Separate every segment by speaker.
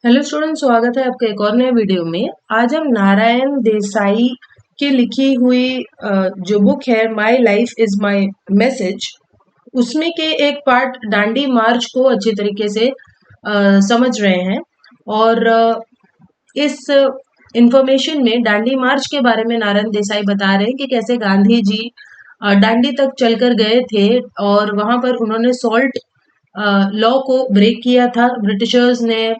Speaker 1: Hello student, स्वागत है आपका एक और नए वीडियो में। आज हम नारायण देसाई की लिखी हुई जो बुक है my life is my message, उसमें के एक पार्ट दांडी मार्च को अच्छी तरीके से समझ रहे हैं। और इस इंफॉर्मेशन में दांडी मार्च के बारे में नारायण देसाई बता रहे हैं कि कैसे गांधी जी दांडी तक चलकर गए थे और वहां पर उन्होंने सॉल्ट लॉ को ब्रेक किया था। ब्रिटिशर्स ने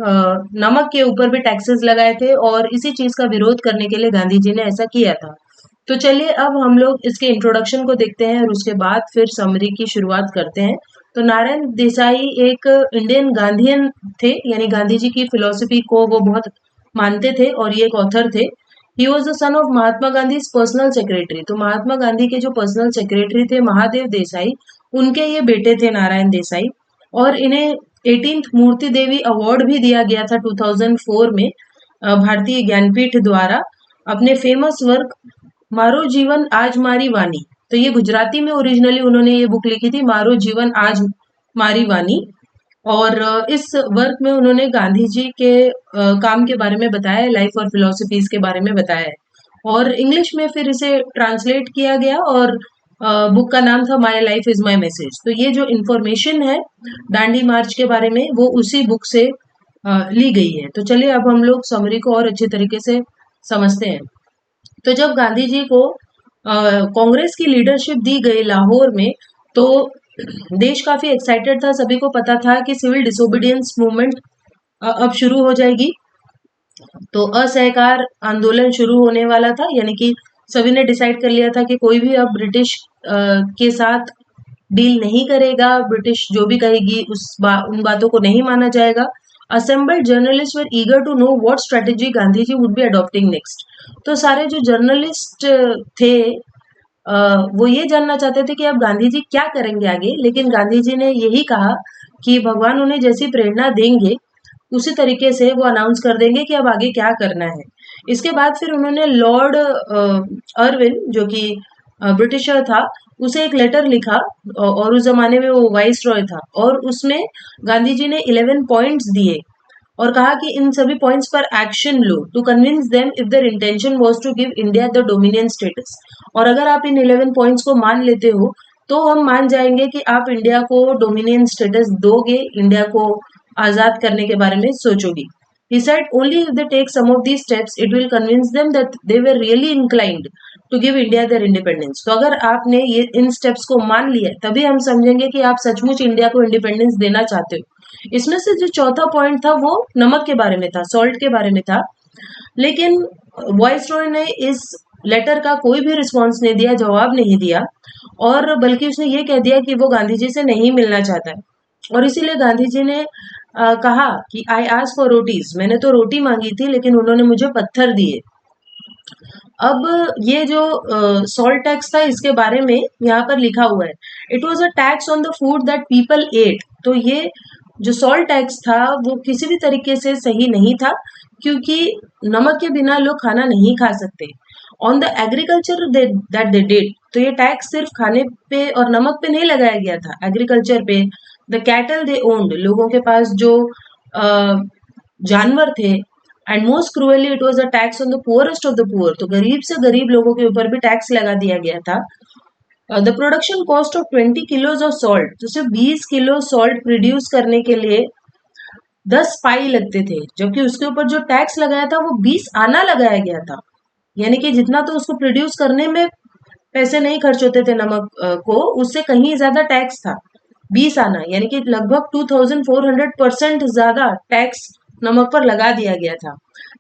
Speaker 1: नमक के ऊपर भी टैक्सेस लगाए थे और इसी चीज का विरोध करने के लिए गांधी जी ने ऐसा किया था। तो चलिए अब हम लोग इसके इंट्रोडक्शन को देखते हैं और उसके बाद फिर समरी की शुरुआत करते हैं। तो नारायण देसाई एक इंडियन गांधीयन थे, यानी गांधी जी की फिलोसफी को वो बहुत मानते थे और ये एक ऑथर थे। He was the son of Mahatma Gandhi personal secretary. तो महात्मा गांधी के जो पर्सनल सेक्रेटरी थे महादेव देसाई, उनके ये बेटे थे नारायण देसाई। और इन्हें 18th मूर्ति देवी अवार्ड भी दिया गया था 2004 में भारतीय ज्ञानपीठ द्वारा अपने फेमस वर्क मारो जीवन आज मारी वानी। तो ये गुजराती में ओरिजिनली उन्होंने ये बुक लिखी थी, मारो जीवन आज मारी वानी। और इस वर्क में उन्होंने गांधी जी के काम के बारे में बताया है, लाइफ और फिलोसफीज के बारे में बताया है। और इंग्लिश में फिर इसे ट्रांसलेट किया गया और बुक का नाम था my life is my message. तो ये जो इंफॉर्मेशन है दांडी मार्च के बारे में वो उसी बुक से ली गई है। तो चलिए अब हम लोग समरी को और अच्छे तरीके से समझते हैं। तो जब गांधी जी को कांग्रेस की लीडरशिप दी गई लाहौर में, तो देश काफी एक्साइटेड था। सभी को पता था कि सिविल डिसोबीडियंस मूवमेंट अब शुरू हो जाएगी। तो असहकार आंदोलन शुरू होने वाला था, यानी कि सभी ने डिसाइड कर लिया था कि कोई भी अब ब्रिटिश के साथ डील नहीं करेगा। ब्रिटिश जो भी कहेगी उन बातों को नहीं माना जाएगा। Assembled journalist were eager to know what strategy Gandhi ji would be adopting next. तो सारे जो जर्नलिस्ट थे वो ये जानना चाहते थे कि अब गांधी जी क्या करेंगे आगे। लेकिन गांधी जी ने यही कहा कि भगवान उन्हें जैसी प्रेरणा देंगे उसी तरीके से वो अनाउंस कर देंगे कि अब आगे क्या करना है। इसके बाद फिर उन्होंने लॉर्ड अर्विन, जो कि ब्रिटिशर था, उसे एक लेटर लिखा। और उस जमाने में वो वाइस रॉय था और उसमें गांधी जी ने 11 पॉइंट्स दिए और कहा कि इन सभी पॉइंट्स पर एक्शन लो to convince them if their intention was to give India the dominion status. और अगर आप इन 11 पॉइंट्स को मान लेते हो तो हम मान जाएंगे कि आप इंडिया को डोमिनियन स्टेटस दोगे, इंडिया को आजाद करने के बारे में सोचोगी। He said only if they take some of these steps, it will convince them that they were really inclined to give India their independence. तो अगर आपने ये इन स्टेप्स को मान लिया तभी हम समझेंगे कि आप सचमुच इंडिया को इंडिपेंडेंस देना चाहते हो। इसमें से जो चौथा पॉइंट था वो नमक के बारे में था, सॉल्ट के बारे में था। लेकिन वॉइस रॉय ने इस लेटर का कोई भी रिस्पॉन्स नहीं दिया, जवाब नहीं दिया, और बल्कि उसने ये कह दिया कि वो गांधी जी से नहीं मिलना चाहता है। और इसीलिए गांधी जी ने कहा कि आई आस्क फॉर रोटीज, मैंने तो रोटी मांगी थी लेकिन उन्होंने मुझे पत्थर दिए। अब ये जो सॉल्ट टैक्स था इसके बारे में यहाँ पर लिखा हुआ है, it was a tax on the food that people at. तो ये जो सॉल्ट टैक्स था वो किसी भी तरीके से सही नहीं था, क्योंकि नमक के बिना लोग खाना नहीं खा सकते। On the agriculture that they did, तो ये टैक्स सिर्फ खाने पे और नमक पे नहीं लगाया गया था, एग्रीकल्चर पे। द कैटल दे ओन्ड, लोगों के पास जो जानवर थे। And most cruelly it was a tax on the poorest of the poor, तो गरीब से गरीब लोगों के ऊपर भी टैक्स लगा दिया गया था। The production cost of 20 kilos of salt, तो सिर्फ 20 किलो सॉल्ट प्रोड्यूस करने के लिए 10 पाई लगते थे, जबकि उसके ऊपर जो टैक्स लगाया था वो 20 आना लगाया गया था। यानी कि जितना तो उसको प्रोड्यूस करने में पैसे नहीं खर्च होते थे नमक को, उससे कहीं ज्यादा टैक्स था, 20 आना, यानी कि लगभग 2400% ज्यादा टैक्स नमक पर लगा दिया गया था।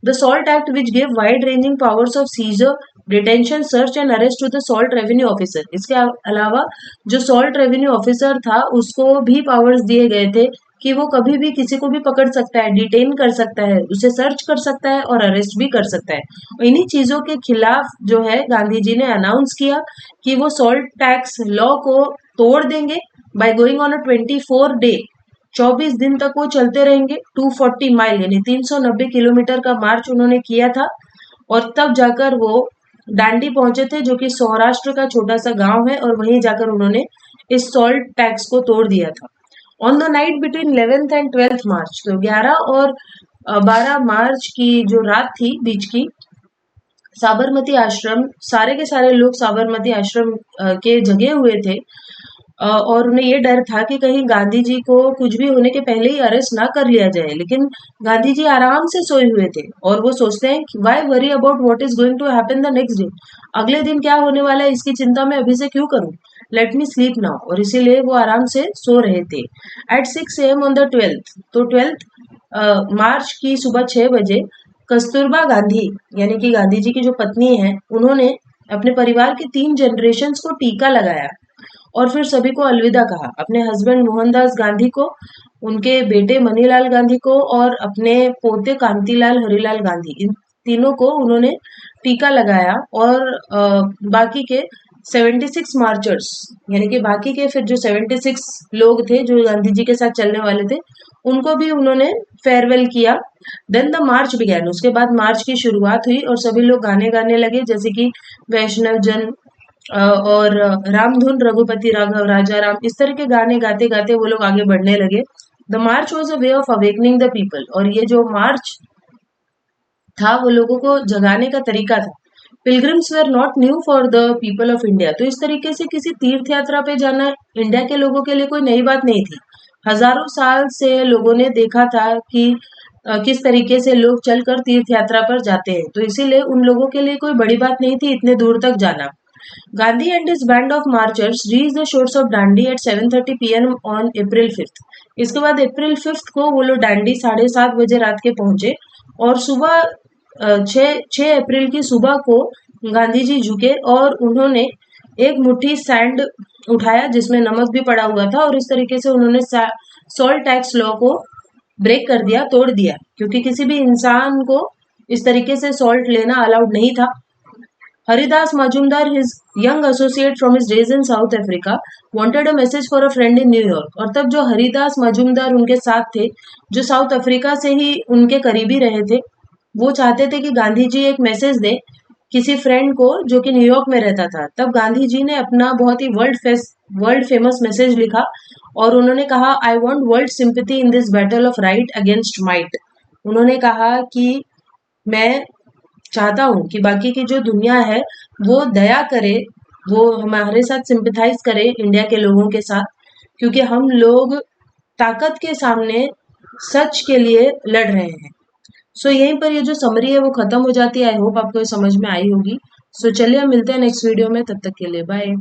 Speaker 1: The salt act which gave wide ranging powers of seizure, detention, search and arrest to the salt revenue officer. इसके अलावा जो सॉल्ट रेवेन्यू ऑफिसर था उसको भी पावर्स दिए गए थे कि वो कभी भी किसी को भी पकड़ सकता है, डिटेन कर सकता है, उसे सर्च कर सकता है और अरेस्ट भी कर सकता है। इन्हीं चीजों के खिलाफ जो है गांधी जी ने अनाउंस किया कि वो सॉल्ट टैक्स लॉ को तोड़ देंगे by going on a 24 day, 24 दिन तक वो चलते रहेंगे। 240 माइल यानी 390 किलोमीटर का मार्च उन्होंने किया था और तब जाकर वो दांडी पहुंचे थे, जो कि सौराष्ट्र का छोटा सा गांव है, और वहीं जाकर उन्होंने इस सॉल्ट टैक्स को तोड़ दिया था। On the night between 11th and 12th मार्च, तो 11 और 12 मार्च की जो रात थी बीच की, साबरमती आश्रम, सारे के सारे लोग साबरमती आश्रम के जगे हुए थे, और उन्हें ये डर था कि कहीं गांधी जी को कुछ भी होने के पहले ही अरेस्ट ना कर लिया जाए। लेकिन गांधी जी आराम से सोए हुए थे और वो सोचते हैं कि why worry about what is going to happen the next day, अगले दिन क्या होने वाला है इसकी चिंता मैं अभी से क्यों करूं, लेट मी स्लीप नाउ, और इसीलिए वो आराम से सो रहे थे। Eight 6 AM on the 12th, तो 12th मार्च की सुबह 6 बजे कस्तूरबा गांधी, यानी कि गांधी जी की जो पत्नी है, उन्होंने अपने परिवार के 3 जनरेशन्स को टीका लगाया और फिर सभी को अलविदा कहा। अपने हस्बैंड मोहनदास गांधी को, उनके बेटे मनीलाल गांधी को और अपने पोते कांतिलाल हरिलाल गांधी, इन तीनों को उन्होंने टीका लगाया। और बाकी के 76 मार्चर्स, यानी कि बाकी के फिर जो 76 लोग थे जो गांधी जी के साथ चलने वाले थे, उनको भी उन्होंने फेयरवेल किया। देन द मार्च बिगैन, उसके बाद मार्च की शुरुआत हुई और सभी लोग गाने गाने लगे, जैसे कि वैष्णव जन और रामधुन रघुपति राघव राजा राम, इस तरह के गाने गाते गाते वो लोग आगे बढ़ने लगे। The March was a way of awakening the people, और ये जो मार्च था वो लोगों को जगाने का तरीका था। Pilgrims were not new for the people of India, तो इस तरीके से किसी तीर्थ यात्रा पे जाना इंडिया के लोगों के लिए कोई नई बात नहीं थी। हजारों साल से लोगों ने देखा था कि किस तरीके से लोग चलकर तीर्थ यात्रा पर जाते हैं, तो इसीलिए उन लोगों के लिए कोई बड़ी बात नहीं थी इतने दूर तक जाना। Gandhi and his band of marchers reached the shores of Dandi at 7:30 p.m. on April 5th. इसके बाद अप्रैल 5th को वो लोग डांडी 7:30 बजे रात के पहुंचे, और सुबह 6 अप्रैल की सुबह को गांधी जी झुके और उन्होंने एक मुट्ठी सैंड उठाया जिसमें नमक भी पड़ा हुआ था, और इस तरीके से उन्होंने सॉल्ट टैक्स लॉ को ब्रेक कर दिया, तोड़ दिया, क्योंकि किसी भी इंसान को इस तरीके से सॉल्ट लेना अलाउड नहीं था। Haridas Majumdar, his young associate from his days in South Africa, wanted a message for a friend in New York. और तब जो हरिदास मजूमदार उनके साथ थे, जो साउथ अफ्रीका से ही उनके करीबी रहे थे, वो चाहते थे कि गांधी जी एक मैसेज दें किसी फ्रेंड को जो कि न्यूयॉर्क में रहता था। तब गांधी जी ने अपना बहुत ही वर्ल्ड फेमस मैसेज लिखा और उन्होंने कहा, I want world sympathy in this battle of right against might. उन्होंने कहा कि मैं चाहता हूँ कि बाकी की जो दुनिया है वो दया करे, वो हमारे साथ सिंपथाइज करे इंडिया के लोगों के साथ, क्योंकि हम लोग ताकत के सामने सच के लिए लड़ रहे हैं। सो यहीं पर ये जो समरी है वो खत्म हो जाती है। आई होप आपको ये समझ में आई होगी। सो चलिए मिलते हैं नेक्स्ट वीडियो में, तब तक के लिए बाय।